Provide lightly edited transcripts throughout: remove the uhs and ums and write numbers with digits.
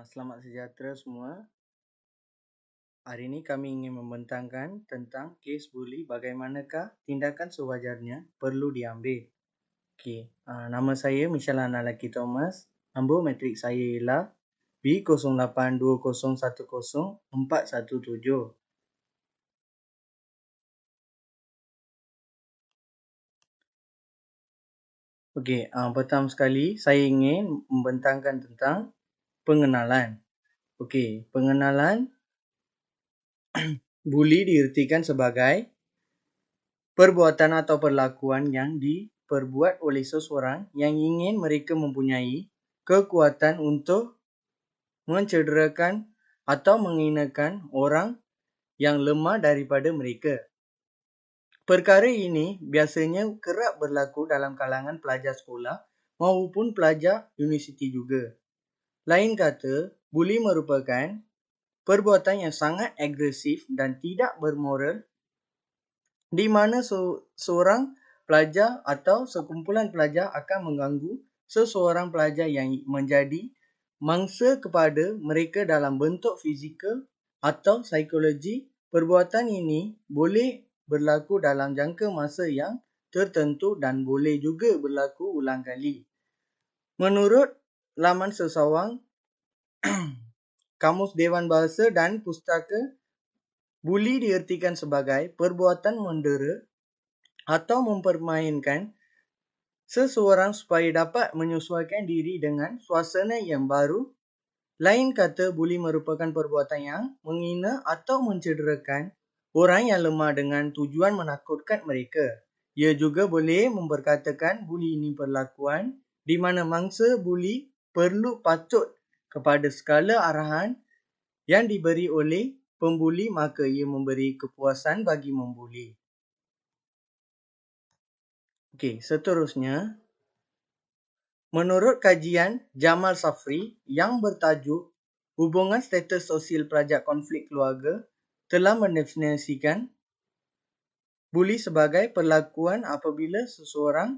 Selamat sejahtera semua. Hari ini kami ingin membentangkan tentang kes buli, bagaimanakah tindakan sewajarnya perlu diambil. Nama saya Michelle Analaki Thomas. Nombor matrik saya ialah B0820104117. Pertama sekali saya ingin membentangkan tentang pengenalan. Pengenalan buli diertikan sebagai perbuatan atau perlakuan yang diperbuat oleh seseorang yang ingin mereka mempunyai kekuatan untuk mencederakan atau menghinakan orang yang lemah daripada mereka. Perkara ini biasanya kerap berlaku dalam kalangan pelajar sekolah maupun pelajar universiti juga. Lain kata, buli merupakan perbuatan yang sangat agresif dan tidak bermoral di mana seorang pelajar atau sekumpulan pelajar akan mengganggu seseorang pelajar yang menjadi mangsa kepada mereka dalam bentuk fizikal atau psikologi. Perbuatan ini boleh berlaku dalam jangka masa yang tertentu dan boleh juga berlaku ulang kali. Menurut laman sesawang Kamus Dewan Bahasa dan Pustaka, buli diertikan sebagai perbuatan mendera atau mempermainkan seseorang supaya dapat menyesuaikan diri dengan suasana yang baru. Lain kata, buli merupakan perbuatan yang menghina atau mencederakan orang yang lemah dengan tujuan menakutkan mereka. Ia juga boleh memperkatakan buli ini perlakuan di mana mangsa buli perlu patut kepada segala arahan yang diberi oleh pembuli, maka ia memberi kepuasan bagi membuli. Seterusnya, menurut kajian Jamal Safri yang bertajuk Hubungan Status Sosial Pelajar Konflik Keluarga telah mendefinisikan buli sebagai perlakuan apabila seseorang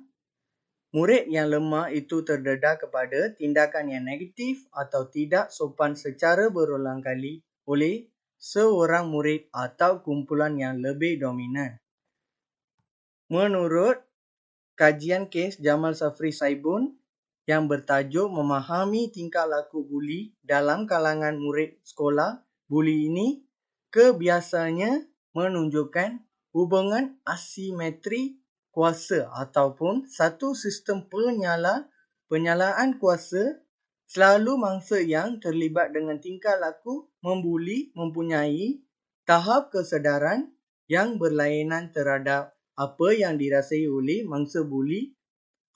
murid yang lemah itu terdedah kepada tindakan yang negatif atau tidak sopan secara berulang kali oleh seorang murid atau kumpulan yang lebih dominan. Menurut kajian kes Jamal Safri Saibun yang bertajuk Memahami Tingkah Laku Buli dalam Kalangan Murid Sekolah, buli ini kebiasaannya menunjukkan hubungan asimetri kuasa ataupun satu sistem penyalaan kuasa. Selalu mangsa yang terlibat dengan tingkah laku membuli mempunyai tahap kesedaran yang berlainan terhadap apa yang dirasai oleh mangsa buli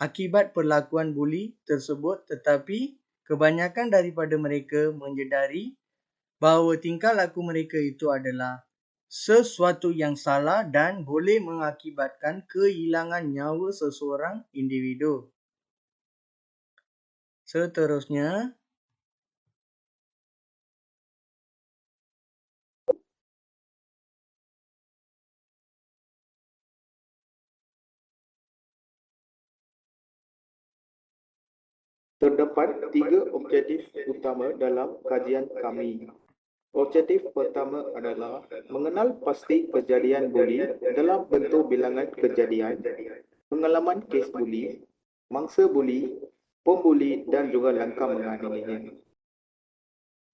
akibat perlakuan buli tersebut, tetapi kebanyakan daripada mereka menyedari bahawa tingkah laku mereka itu adalah sesuatu yang salah dan boleh mengakibatkan kehilangan nyawa seseorang individu. Seterusnya, terdapat 3 objektif utama dalam kajian kami. Objektif pertama adalah mengenal pasti kejadian buli dalam bentuk bilangan kejadian, pengalaman kes buli, mangsa buli, pembuli dan juga langkah menganalinya.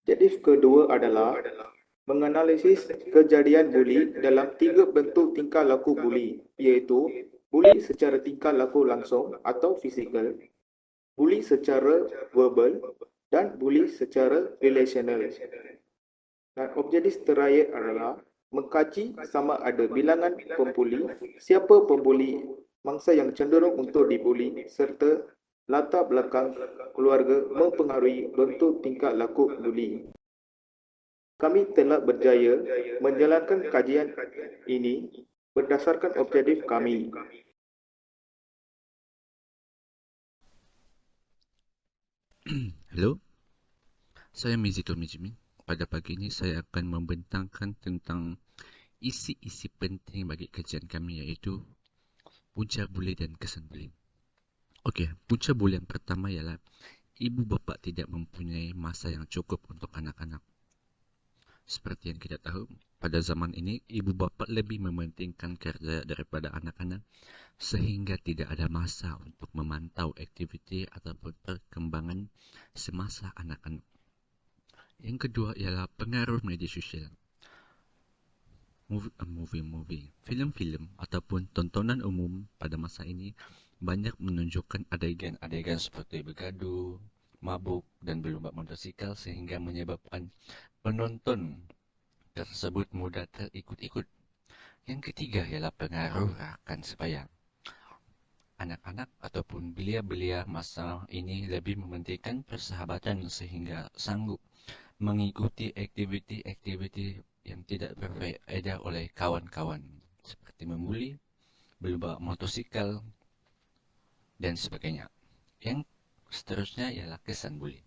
Objektif kedua adalah menganalisis kejadian buli dalam 3 bentuk tingkah laku buli, iaitu buli secara tingkah laku langsung atau fizikal, buli secara verbal dan buli secara relational. Dan objektif terakhir adalah mengkaji sama ada bilangan pembuli, siapa pembuli, mangsa yang cenderung untuk dibuli serta latar belakang keluarga mempengaruhi bentuk tingkah laku buli. Kami telah berjaya menjalankan kajian ini berdasarkan objektif kami. Hello, saya Mizitul Mijimin. Pada pagi ini saya akan membentangkan tentang isi-isi penting bagi kajian kami, iaitu punca buli dan kesan buli. Punca buli yang pertama ialah ibu bapa tidak mempunyai masa yang cukup untuk anak-anak. Seperti yang kita tahu, pada zaman ini ibu bapa lebih mementingkan kerja daripada anak-anak, sehingga tidak ada masa untuk memantau aktiviti ataupun perkembangan semasa anak-anak. Yang kedua ialah pengaruh media sosial. Filem-filem ataupun tontonan umum pada masa ini banyak menunjukkan adegan-adegan seperti bergaduh, mabuk dan berlomba motosikal sehingga menyebabkan penonton tersebut mudah terikut-ikut. Yang ketiga ialah pengaruh rakan sebaya. Anak-anak ataupun belia-belia masa ini lebih mementingkan persahabatan sehingga sanggup mengikuti aktiviti-aktiviti yang tidak berfaedah oleh kawan-kawan seperti membuli, berlomba motosikal dan sebagainya. Yang seterusnya ialah kesan buli.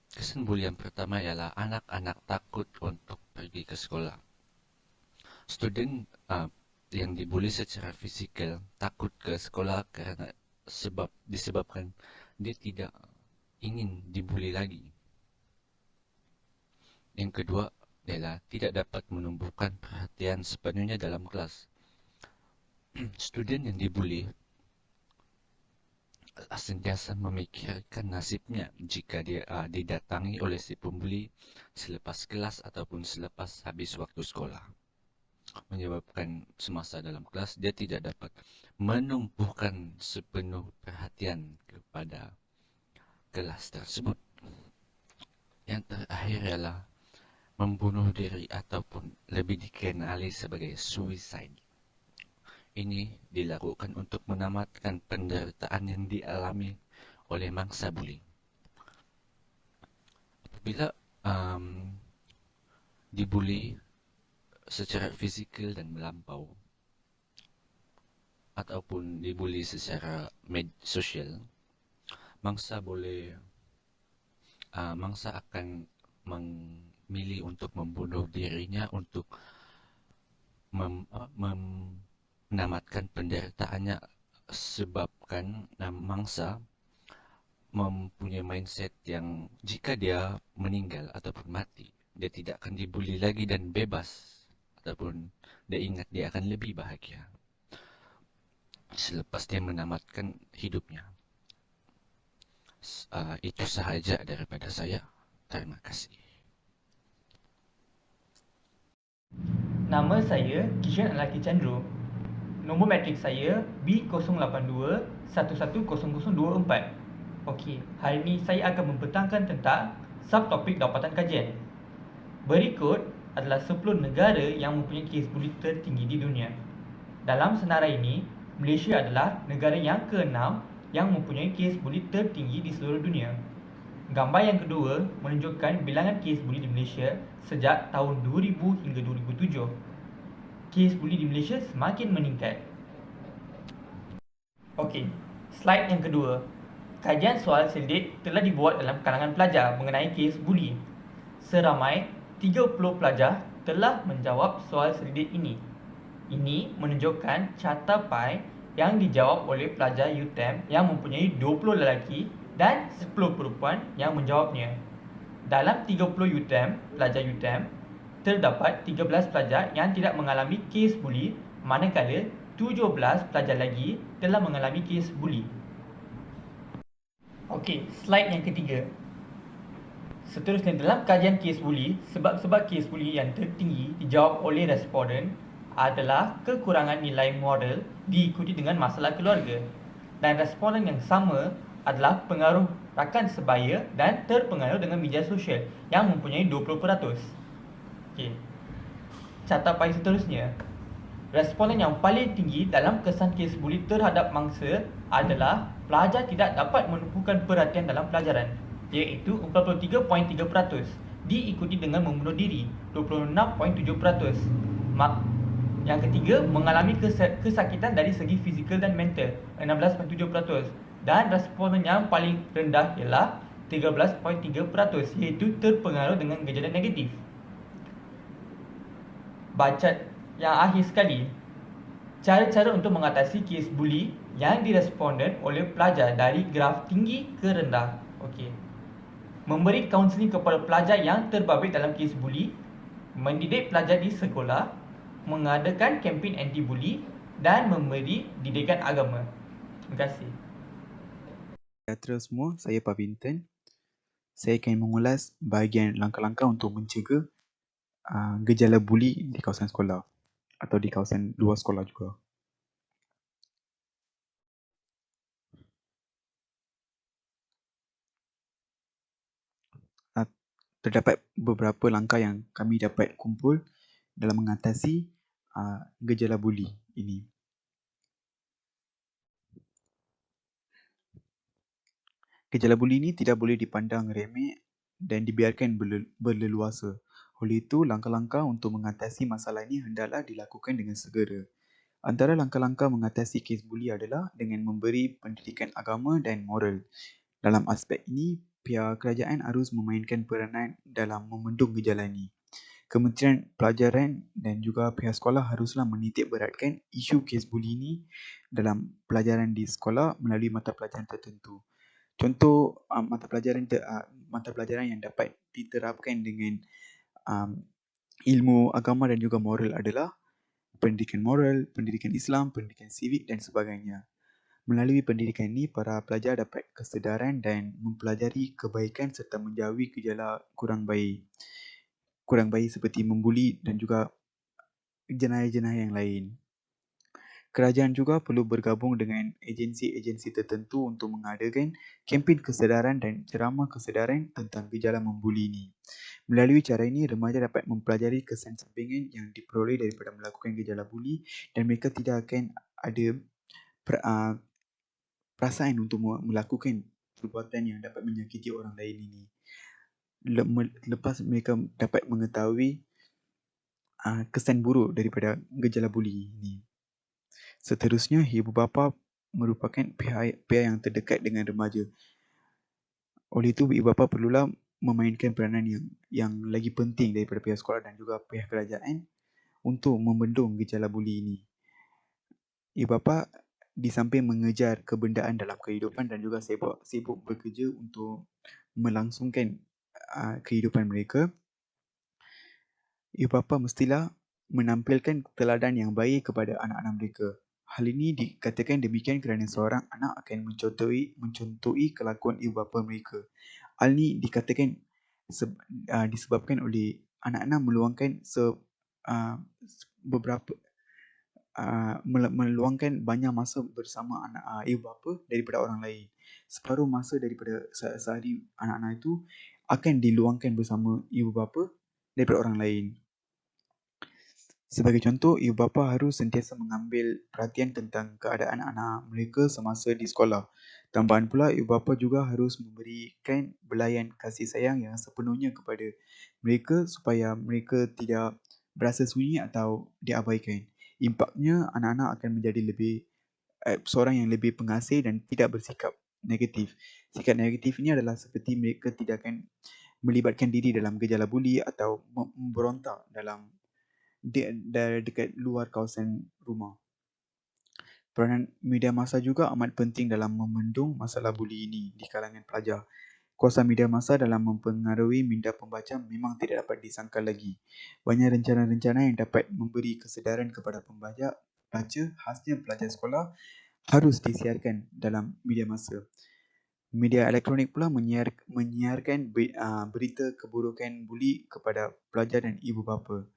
Kesan buli yang pertama ialah anak-anak takut untuk pergi ke sekolah. Student yang dibuli secara fizikal takut ke sekolah karena disebabkan dia tidak ingin dibuli lagi. Yang kedua adalah tidak dapat menumbuhkan perhatian sepenuhnya dalam kelas. Student yang dibuli sentiasa memikirkan nasibnya jika dia didatangi oleh si pembuli selepas kelas ataupun selepas habis waktu sekolah. Menyebabkan semasa dalam kelas dia tidak dapat menumpukan sepenuh perhatian kepada kelas tersebut. Yang terakhir ialah membunuh diri ataupun lebih dikenali sebagai suicide. Ini dilakukan untuk menamatkan penderitaan yang dialami oleh mangsa buli. Apabila dibuli secara fizikal dan melampau ataupun dibuli secara sosial, mangsa akan memilih untuk membunuh dirinya untuk menamatkan penderitaannya, sebabkan mangsa mempunyai mindset yang jika dia meninggal ataupun mati, dia tidak akan dibuli lagi dan bebas, ataupun dia ingat dia akan lebih bahagia selepas dia menamatkan hidupnya. Itu sahaja daripada saya. Terima kasih. Nama saya Kishan Alaki Chandru. Nombor matrik saya B082110024. Okey, hari ini saya akan membentangkan tentang subtopik dapatan kajian. Berikut adalah 10 negara yang mempunyai kes buli tertinggi di dunia. Dalam senarai ini, Malaysia adalah negara yang ke-6 yang mempunyai kes buli tertinggi di seluruh dunia. Gambar yang kedua menunjukkan bilangan kes buli di Malaysia sejak tahun 2000 hingga 2007. Kes buli di Malaysia semakin meningkat. Okey, slide yang kedua. Kajian soal selidik telah dibuat dalam kalangan pelajar mengenai kes buli. Seramai 30 pelajar telah menjawab soal selidik ini. Ini menunjukkan catapan yang dijawab oleh pelajar UTM yang mempunyai 20 lelaki dan 10 perempuan yang menjawabnya. Dalam 30 pelajar UTM, terdapat 13 pelajar yang tidak mengalami kes buli, manakala 17 pelajar lagi telah mengalami kes buli. Okey, slide yang ketiga. Seterusnya, dalam kajian kes buli, sebab-sebab kes buli yang tertinggi dijawab oleh responden adalah kekurangan nilai moral diikuti dengan masalah keluarga. Dan responden yang sama adalah pengaruh rakan sebaya dan terpengaruh dengan media sosial yang mempunyai 20%. Okey. Catatpan seterusnya. Responden yang paling tinggi dalam kesan kes buli terhadap mangsa adalah pelajar tidak dapat menumpukan perhatian dalam pelajaran, iaitu 43.3%, diikuti dengan membunuh diri 26.7%. Yang ketiga, mengalami kesakitan dari segi fizikal dan mental 16.7%. Dan responden yang paling rendah ialah 13.3%, iaitu terpengaruh dengan gejala negatif. Bacat yang akhir sekali. Cara-cara untuk mengatasi kes buli yang diresponden oleh pelajar dari graf tinggi ke rendah. Okey. Memberi kaunseling kepada pelajar yang terbabit dalam kes buli, mendidik pelajar di sekolah, mengadakan kempen anti-buli dan memberi didikan agama. Terima kasih. Sejahtera semua, saya Pavinton. Saya akan mengulas bahagian langkah-langkah untuk mencegah gejala buli di kawasan sekolah atau di kawasan luar sekolah juga. Terdapat beberapa langkah yang kami dapat kumpul dalam mengatasi gejala buli ini. Gejala buli ini tidak boleh dipandang remeh dan dibiarkan berleluasa. Oleh itu, langkah-langkah untuk mengatasi masalah ini hendaklah dilakukan dengan segera. Antara langkah-langkah mengatasi kes buli adalah dengan memberi pendidikan agama dan moral. Dalam aspek ini, pihak kerajaan harus memainkan peranan dalam membendung gejala ini. Kementerian Pelajaran dan juga pihak sekolah haruslah menitik beratkan isu kes buli ini dalam pelajaran di sekolah melalui mata pelajaran tertentu. Contoh mata pelajaran yang dapat diterapkan dengan ilmu agama dan juga moral adalah pendidikan moral, pendidikan Islam, pendidikan civic dan sebagainya. Melalui pendidikan ini, para pelajar dapat kesedaran dan mempelajari kebaikan serta menjauhi gejala kurang baik seperti membuli dan juga jenayah-jenayah yang lain. Kerajaan juga perlu bergabung dengan agensi-agensi tertentu untuk mengadakan kempen kesedaran dan ceramah kesedaran tentang gejala membuli ini. Melalui cara ini, remaja dapat mempelajari kesan sampingan yang diperoleh daripada melakukan gejala buli dan mereka tidak akan ada perasaan untuk melakukan perbuatan yang dapat menyakiti orang lain ini. Lepas mereka dapat mengetahui kesan buruk daripada gejala buli ini. Seterusnya, ibu bapa merupakan pihak yang terdekat dengan remaja. Oleh itu, ibu bapa perlulah memainkan peranan yang lagi penting daripada pihak sekolah dan juga pihak kerajaan untuk membendung gejala buli ini. Ibu bapa di samping mengejar kebendaan dalam kehidupan dan juga sibuk bekerja untuk melangsungkan kehidupan mereka, ibu bapa mestilah menampilkan teladan yang baik kepada anak-anak mereka. Hal ini dikatakan demikian kerana seorang anak akan mencontohi kelakuan ibu bapa mereka. Hal ini dikatakan disebabkan oleh anak-anak meluangkan banyak masa bersama ibu bapa daripada orang lain. Separuh masa daripada sehari anak-anak itu akan diluangkan bersama ibu bapa daripada orang lain. Sebagai contoh, ibu bapa harus sentiasa mengambil perhatian tentang keadaan anak mereka semasa di sekolah. Tambahan pula, ibu bapa juga harus memberikan belayan kasih sayang yang sepenuhnya kepada mereka supaya mereka tidak berasa sunyi atau diabaikan. Impaknya, anak-anak akan menjadi seorang yang lebih pengasih dan tidak bersikap negatif. Sikap negatif ini adalah seperti mereka tidak akan melibatkan diri dalam gejala buli atau memberontak dekat luar kawasan rumah. Peranan media masa juga amat penting dalam membendung masalah buli ini di kalangan pelajar. Kuasa media masa dalam mempengaruhi minda pembaca memang tidak dapat disangkal lagi. Banyak rencana-rencana yang dapat memberi kesedaran kepada pembaca khasnya pelajar sekolah harus disiarkan dalam media masa. Media elektronik pula menyiarkan berita keburukan buli kepada pelajar dan ibu bapa.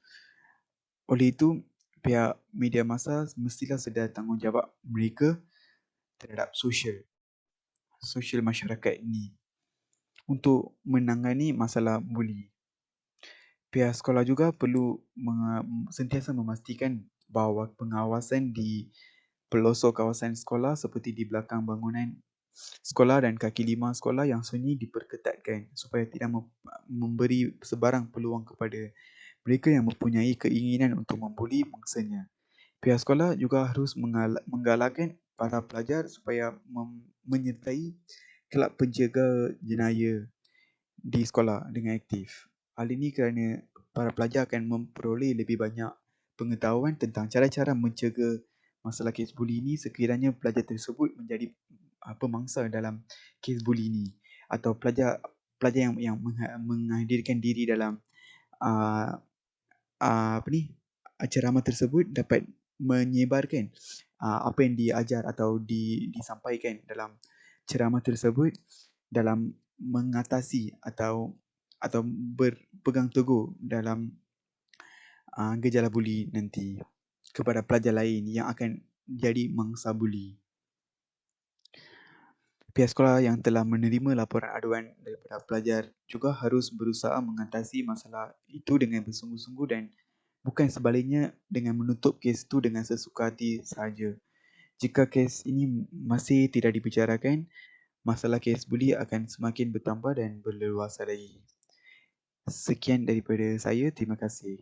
Oleh itu, pihak media masa mestilah sedar tanggungjawab mereka terhadap sosial masyarakat ini untuk menangani masalah buli. Pihak sekolah juga perlu sentiasa memastikan bahawa pengawasan di pelosok kawasan sekolah seperti di belakang bangunan sekolah dan kaki lima sekolah yang sunyi diperketatkan supaya tidak memberi sebarang peluang kepada mereka yang mempunyai keinginan untuk membuli mangsanya. Pihak sekolah juga harus menggalakkan para pelajar supaya menyertai kelab penjaga jenayah di sekolah dengan aktif. Hal ini kerana para pelajar akan memperoleh lebih banyak pengetahuan tentang cara-cara mencegah masalah kes buli ini sekiranya pelajar tersebut menjadi pemangsa dalam kes buli ini. atau pelajar yang menghadirkan diri dalam ceramah tersebut dapat menyebarkan apa yang diajar atau disampaikan dalam ceramah tersebut dalam mengatasi atau berpegang teguh dalam gejala buli nanti kepada pelajar lain yang akan jadi mangsa buli. Pihak sekolah yang telah menerima laporan aduan daripada pelajar juga harus berusaha mengatasi masalah itu dengan bersungguh-sungguh dan bukan sebaliknya dengan menutup kes itu dengan sesuka hati sahaja. Jika kes ini masih tidak dibicarakan, masalah kes buli akan semakin bertambah dan berleluasa lagi. Sekian daripada saya, terima kasih.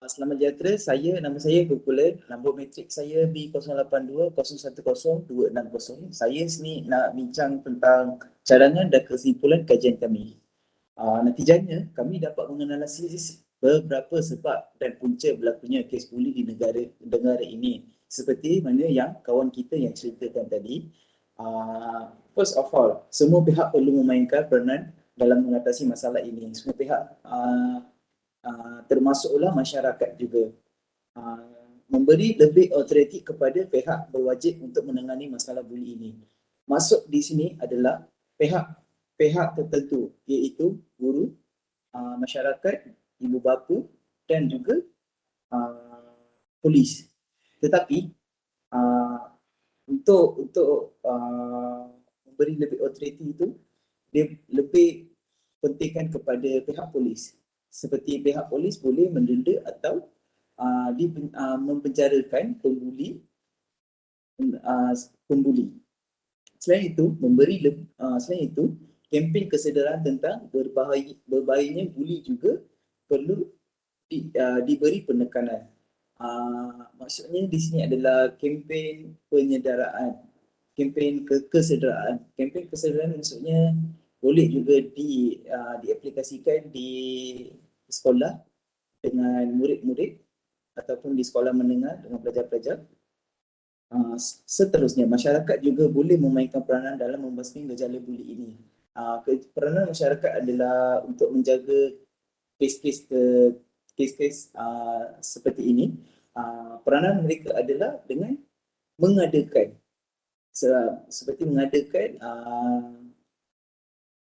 Selamat sejahtera, nama saya Gokula, nombor matrik saya B082010260. Saya sini nak bincang tentang cadangan dan kesimpulan kajian kami. Natijahnya, kami dapat menganalisis beberapa sebab dan punca berlakunya kes buli di negara ini. Seperti mana yang kawan kita yang ceritakan tadi. First of all, semua pihak perlu memainkan peranan dalam mengatasi masalah ini. Semua pihak termasuklah masyarakat juga. Memberi lebih autoriti kepada pihak berwajib untuk menangani masalah buli ini. Masuk di sini adalah pihak tertentu, iaitu guru, masyarakat, ibu bapa dan juga polis. Tetapi untuk memberi lebih autoriti itu, dia lebih pentingkan kepada pihak polis. Seperti pihak polis boleh mendenda atau mempenjarakan pembuli. Selain itu, kempen kesedaran tentang berbahayanya buli juga perlu diberi penekanan. Maksudnya di sini adalah kempen penyedaraan, kempen kesedaraan. Kempen kesedaraan maksudnya boleh juga diaplikasikan di sekolah dengan murid-murid ataupun di sekolah menengah dengan pelajar-pelajar. Seterusnya, masyarakat juga boleh memainkan peranan dalam membasmi gejala buli ini. Peranan masyarakat adalah untuk menjaga kes-kes seperti ini. Peranan mereka adalah dengan mengadakan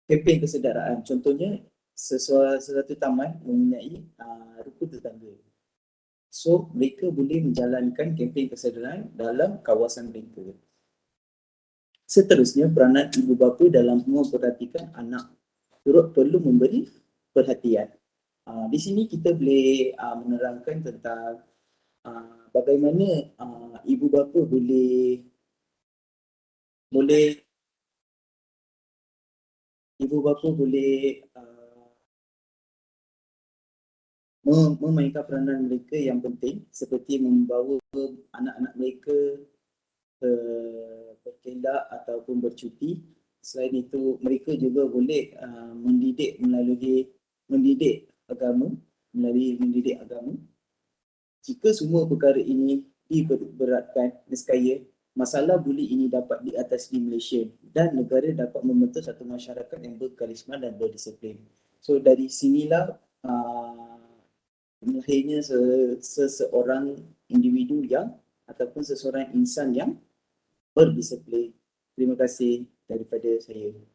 kempen kesedaraan. Contohnya, sesuatu taman mempunyai rupa tetangga. So, mereka boleh menjalankan kempen kesedaran dalam kawasan mereka. Seterusnya, peranan ibu bapa dalam memperhatikan anak turut perlu memberi perhatian. Di sini kita boleh menerangkan tentang bagaimana ibu bapa boleh memainkan peranan mereka yang penting seperti membawa anak-anak mereka berkelak ataupun bercuti. Selain itu, mereka juga boleh mendidik melalui agama. Jika semua perkara ini diberatkan, nescaya masalah buli ini dapat diatasi di Malaysia dan negara dapat membentuk satu masyarakat yang berkarisma dan berdisiplin. So dari sinilah lahirnya seseorang individu yang ataupun seseorang insan yang berdisiplin. Terima kasih daripada saya.